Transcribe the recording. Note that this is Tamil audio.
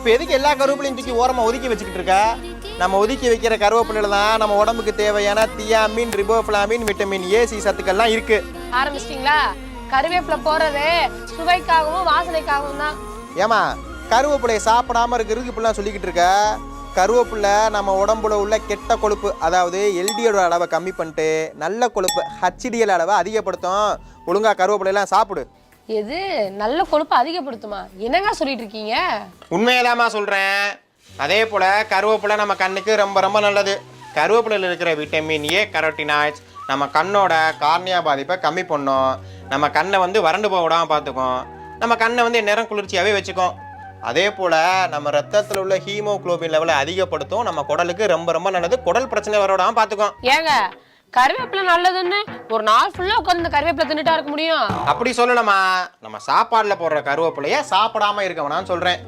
இப்போ எதுக்கு எல்லா கருவேப்பிலையும் தூக்கி ஓரமாக ஒதுக்கி வச்சுக்கிட்டு இருக்க? நம்ம ஒதுக்கி வைக்கிற கருவேப்பிலையில தான் நம்ம உடம்புக்கு தேவையான தியாமின், ரிபோஃப்ளாமின், விட்டமின் ஏ, சி சத்துக்கள்லாம் இருக்கு. ஆரம்பிச்சிட்டீங்களா? கருவேப்பிலை போறது சுவைக்காகவும் வாசனைக்காகவும் தான். ஏமா கருவேப்பிலையை சாப்பிடாம இருக்கிறதுக்கு இப்படிலாம் சொல்லிக்கிட்டு இருக்க? கருவேப்பிலை நம்ம உடம்புல உள்ள கெட்ட கொழுப்பு, அதாவது எல்டியோட அளவை கம்மி பண்ணிட்டு நல்ல கொழுப்பு ஹச்டிஎல் அளவை அதிகப்படுத்தும். ஒழுங்கா கருவேப்பிலையெல்லாம் சாப்பிடு. எது நல்ல கொழுப்பு அதிகப்படுத்துமா? என்னங்க சொல்லிட்டு இருக்கீங்க? உண்மையதாம்மா சொல்கிறேன். அதே போல் கருவேப்பிலை நம்ம கண்ணுக்கு ரொம்ப ரொம்ப நல்லது. கருவேப்பிலையில் இருக்கிற விட்டமின் ஏ, கரோட்டினாய்ட்ஸ் நம்ம கண்ணோட கார்னியா பாதிப்பை கம்மி பண்ணும். நம்ம கண்ணை வந்து வறண்டு போக விடாமல் பார்த்துக்கும். நம்ம கண்ணை வந்து நிறம் குளிர்ச்சியாகவே வச்சுக்கும். அதே போல் நம்ம ரத்தத்தில் உள்ள ஹீமோகுளோபின் லெவலை அதிகப்படுத்தும். நம்ம குடலுக்கு ரொம்ப ரொம்ப நல்லது. குடல் பிரச்சனை வர விடாமல் பார்த்துக்கும். ஏங்க கருவேப்பிலை நல்லதுன்னு ஒரு நாள் ஃபுல்லா உட்காந்து கருவேப்பிலை தின்னுட்டா இருக்க முடியும்? அப்படி சொல்லலாமா? நம்ம சாப்பாடுல போடுற கருவேப்பிலைய சாப்பிடாம இருக்க வேணாம்னு சொல்றேன்.